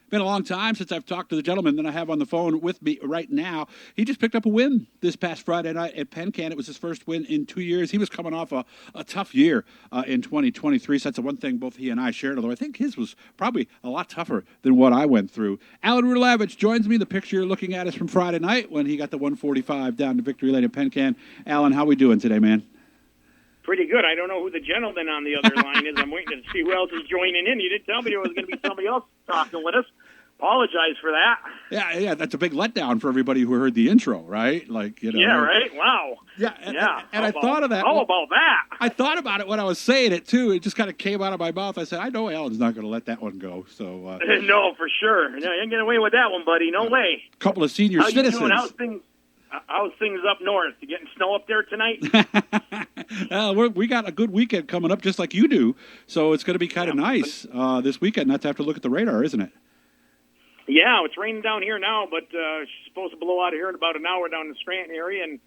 Been a long time since I've talked to the gentleman that I have on the phone with me right now. He just picked up a win this past Friday night at Penn Can. It was his first win in 2 years. He was coming off a tough year in 2023. So that's the one thing both he and I shared, although I think his was probably a lot tougher than what I went through. Alan Rudalavage joins me. The picture you're looking at is from Friday night when he got the 145 down to victory lane at Penn Can. Alan, how we doing today, man? Pretty good. I don't know who the gentleman on the other line is. I'm waiting to see who else is joining in. You didn't tell me there was going to be somebody else talking with us. Apologize for that. Yeah, that's a big letdown for everybody who heard the intro, right? Like, you know. Yeah, right? Wow. Yeah, and I thought of that. How about that? I thought about it when I was saying it, too. It just kind of came out of my mouth. I said, I know Alan's not going to let that one go. So no, for sure. No, you ain't getting away with that one, buddy. No way. A couple of senior citizens. You doing? How's things up north? You getting snow up there tonight? We got a good weekend coming up, just like you do. So it's going to be kind of nice this weekend not to have to look at the radar, isn't it? Yeah, it's raining down here now, but it's supposed to blow out of here in about an hour down in the Scranton area, and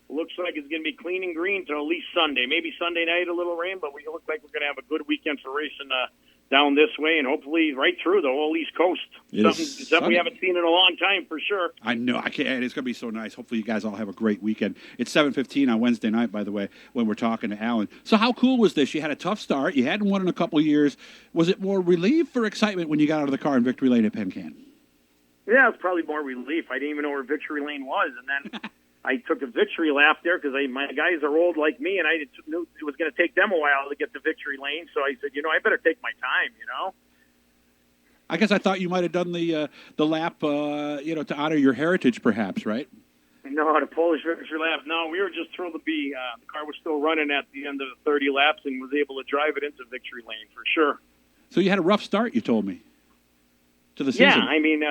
looks like it's going to be clean and green till at least Sunday. Maybe Sunday night a little rain, but we look like we're going to have a good weekend for racing down this way, and hopefully right through the whole East Coast. Something we haven't seen in a long time for sure. I know. I can't. It's going to be so nice. Hopefully you guys all have a great weekend. It's 7:15 on Wednesday night, by the way, when we're talking to Alan. So how cool was this? You had a tough start. You hadn't won in a couple of years. Was it more relief or excitement when you got out of the car in victory lane at Penn Can? Yeah, it's probably more relief. I didn't even know where victory lane was, and then I took a victory lap there because my guys are old like me, and I knew it was going to take them a while to get to victory lane. So I said, I better take my time, I guess I thought you might have done the lap, to honor your heritage, perhaps, right? No, the Polish victory lap. No, we were just thrilled to be. The car was still running at the end of the 30 laps and was able to drive it into victory lane for sure. So you had a rough start, you told me, to the season. Yeah, I mean,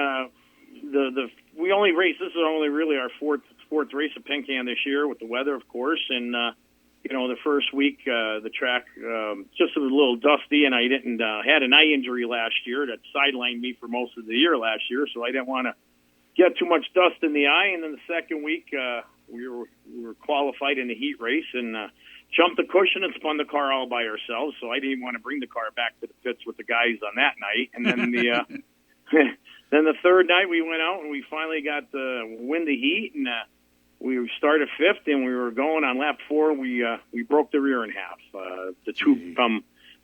we only raced. This is only really our fourth race at Penn Can this year with the weather, of course, and the first week the track just was a little dusty, and I didn't had an eye injury last year that sidelined me for most of the year last year, so I didn't want to get too much dust in the eye. And then the second week we were qualified in the heat race and jumped the cushion and spun the car all by ourselves, so I didn't even want to bring the car back to the pits with the guys on that night. And then then the third night we went out and we finally got to win the heat, and we started fifth, and we were going on lap 4. We broke the rear in half. The tube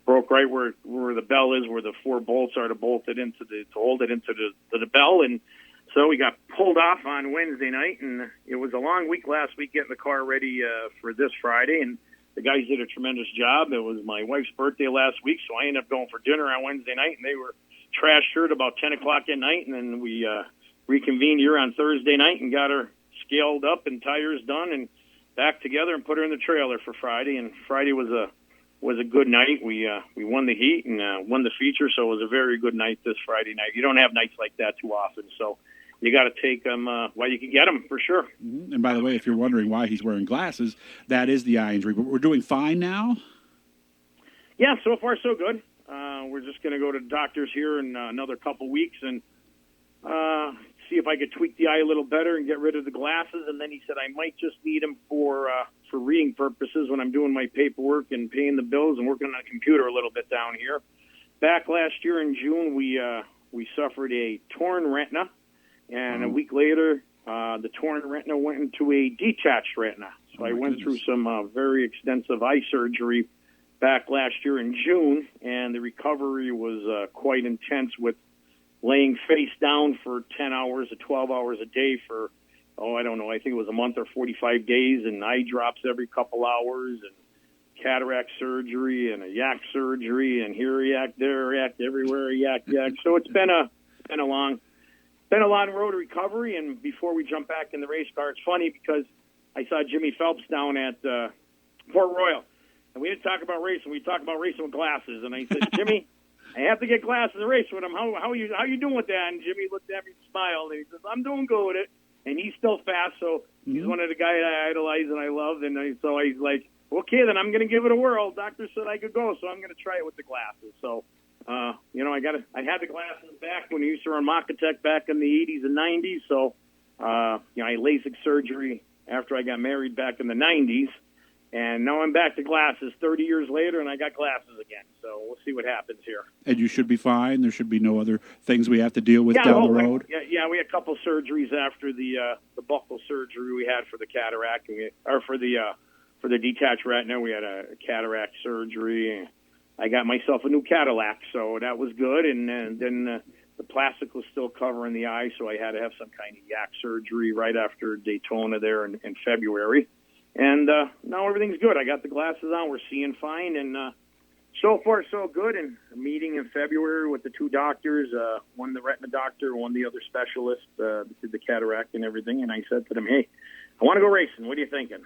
broke right where the bell is, where the 4 bolts are to hold it into the bell, and so we got pulled off on Wednesday night. And it was a long week last week getting the car ready for this Friday, and the guys did a tremendous job. It was my wife's birthday last week, so I ended up going for dinner on Wednesday night, and they were trashed her at about 10 o'clock at night, and then we reconvened here on Thursday night and got her scaled up and tires done and back together and put her in the trailer for Friday. And Friday was a good night. We won the heat and won the feature, so it was a very good night this Friday night. You don't have nights like that too often, so you got to take them while you can get them for sure. Mm-hmm. And by the way, if you're wondering why he's wearing glasses, that is the eye injury. But we're doing fine now? Yeah, so far so good. We're just going to go to the doctors here in another couple weeks and see if I could tweak the eye a little better and get rid of the glasses. And then he said I might just need them for reading purposes when I'm doing my paperwork and paying the bills and working on a computer a little bit down here. Back last year in June, we suffered a torn retina, and a week later, the torn retina went into a detached retina. So I went through some very extensive eye surgery back last year in June, and the recovery was quite intense with laying face down for 10 hours to 12 hours a day for, I don't know, I think it was a month or 45 days, and eye drops every couple hours, and cataract surgery, and a yak surgery, and here a yak, there a yak, everywhere a yak. So it's been a long road to recovery. And before we jump back in the race car, it's funny because I saw Jimmy Phelps down at Port Royal, and we didn't talk about racing. We talked about racing with glasses, and I said, Jimmy, I have to get glasses to race with him. How are you doing with that? And Jimmy looked at me and smiled, and he says, I'm doing good with it. And he's still fast, so he's one of the guys I idolize and I love. And so he's like, okay, then I'm going to give it a whirl. Doctor said I could go, so I'm going to try it with the glasses. So, I had the glasses back when I used to run Makatech back in the 80s and 90s. So, I had LASIK surgery after I got married back in the 90s. And now I'm back to glasses 30 years later, and I got glasses again. So we'll see what happens here. And you should be fine. There should be no other things we have to deal with down the road. Yeah, we had a couple surgeries after the buccal surgery we had for the cataract, or for the detached retina. We had a cataract surgery. And I got myself a new Cadillac, so that was good. And then the plastic was still covering the eye, so I had to have some kind of yak surgery right after Daytona there in February. And now everything's good. I got the glasses on. We're seeing fine. And so far, so good. And a meeting in February with the two doctors, one the retina doctor, one the other specialist, did the cataract and everything. And I said to them, hey, I want to go racing. What are you thinking?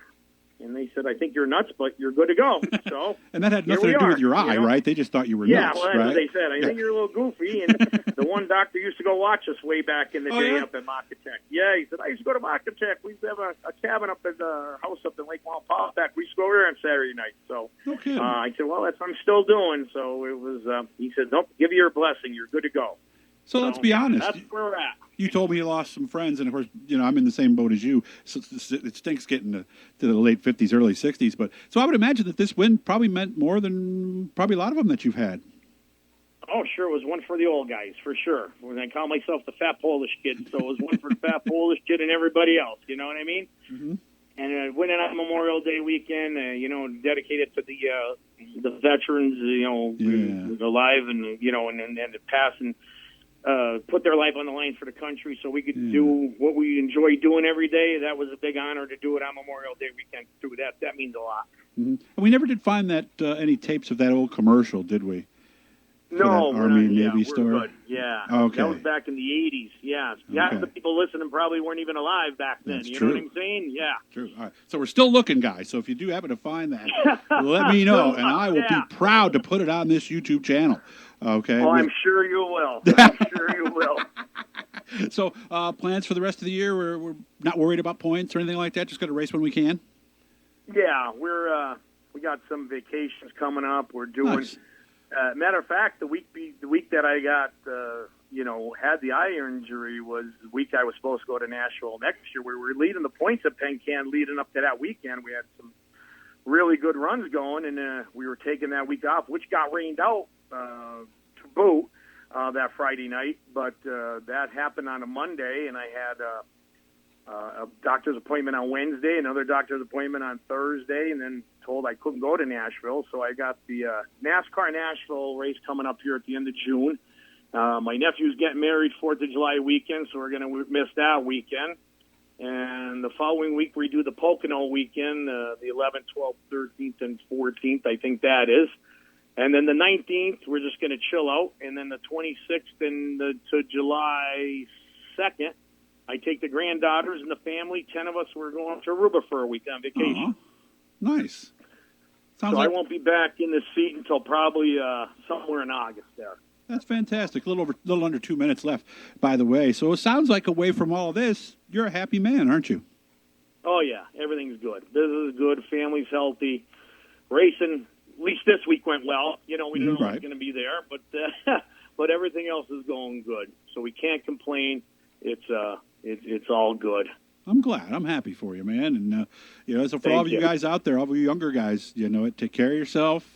And they said, I think you're nuts, but you're good to go. So and that had nothing to do with your eye, right? They just thought you were nuts, well, that's right? what they said. I think you're a little goofy. And the one doctor used to go watch us way back in the day up at Macatech. Yeah, he said, I used to go to Macatech. We used to have a cabin up at the house up in Lake Wallenpaupack. We used to go over there on Saturday night. So I said, well, that's what I'm still doing. So it was, he said, nope, give you your blessing. You're good to go. So let's be honest. That's where we're at. You told me you lost some friends, and of course, I'm in the same boat as you. So it stinks getting to the late 50s, early 60s. But so I would imagine that this win probably meant more than probably a lot of them that you've had. Oh, sure. It was one for the old guys, for sure. When I call myself the fat Polish kid, so it was one for the fat Polish kid and everybody else. You know what I mean? Mm-hmm. And winning on Memorial Day weekend, dedicated to the veterans, alive and and pass and put their life on the line for the country, so we could do what we enjoy doing every day. That was a big honor to do it on Memorial Day weekend too. That means a lot. Mm-hmm. And we never did find that any tapes of that old commercial, did we? No, Army Navy store. Good. Yeah. Okay. That was back in the 80s. Yeah. Okay. The people listening probably weren't even alive back then. That's you true. know what I'm saying? Yeah. True. All right. So we're still looking, guys. So if you do happen to find that, let me know, and I will be proud to put it on this YouTube channel. Okay. Oh, I'm sure you will. I'm sure you will. So plans for the rest of the year? We're not worried about points or anything like that. Just going to race when we can. Yeah, we got some vacations coming up. We're doing. Nice. Matter of fact, the week that I got, had the eye injury was the week I was supposed to go to Nashville next year. We were leading the points at Penn Can leading up to that weekend. We had some really good runs going, and we were taking that week off, which got rained out to boot that Friday night. But that happened on a Monday, and I had a doctor's appointment on Wednesday, another doctor's appointment on Thursday, and then told I couldn't go to Nashville. So I got the NASCAR Nashville race coming up here at the end of June. My nephew's getting married 4th of July weekend, so we're going to miss that weekend. And the following week we do the Pocono weekend, the 11th, 12th, 13th, and 14th, I think that is. And then the 19th, we're just going to chill out. And then the 26th and to July 2nd, I take the granddaughters and the family. 10 of us, we're going to Aruba for a week on vacation. Nice. So I won't be back in the seat until probably somewhere in August there. That's fantastic. A little under 2 minutes left, by the way. So it sounds like away from all of this, you're a happy man, aren't you? Oh, yeah. Everything's good. Business is good. Family's healthy. Racing, at least this week went well. We don't know who's going to be there, but everything else is going good. So we can't complain. It's all good. I'm glad. I'm happy for you, man. And, so for all of you guys out there, all of you younger guys, take care of yourself.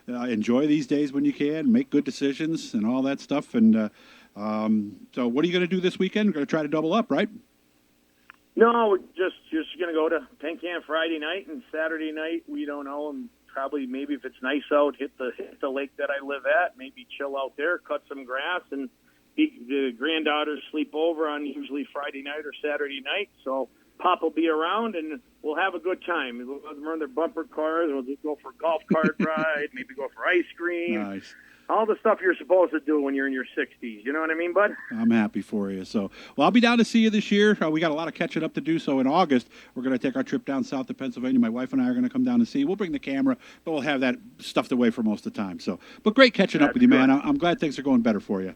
Enjoy these days when you can. Make good decisions and all that stuff. And so what are you going to do this weekend? We're going to try to double up, right? No, we're just going to go to Penn Can Friday night, and Saturday night, we don't know. And probably maybe if it's nice out, hit the lake that I live at, maybe chill out there, cut some grass, and the granddaughters sleep over on usually Friday night or Saturday night, so Pop will be around, and we'll have a good time. We'll run their bumper cars, we'll just go for a golf cart ride, maybe go for ice cream. Nice. All the stuff you're supposed to do when you're in your 60s. You know what I mean, bud? I'm happy for you. So, I'll be down to see you this year. We got a lot of catching up to do. So in August, we're going to take our trip down south to Pennsylvania. My wife and I are going to come down to see you. We'll bring the camera, but we'll have that stuffed away for most of the time. So, but great catching up with you, man. I'm glad things are going better for you.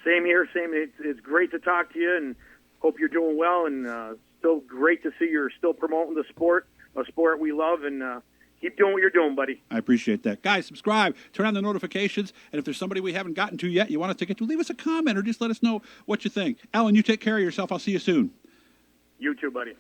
Same here. Same. It's great to talk to you, and hope you're doing well. And still great to see you're still promoting the sport, a sport we love, and keep doing what you're doing, buddy. I appreciate that. Guys, subscribe, turn on the notifications, and if there's somebody we haven't gotten to yet you want us to get to, leave us a comment or just let us know what you think. Alan, you take care of yourself. I'll see you soon. You too, buddy.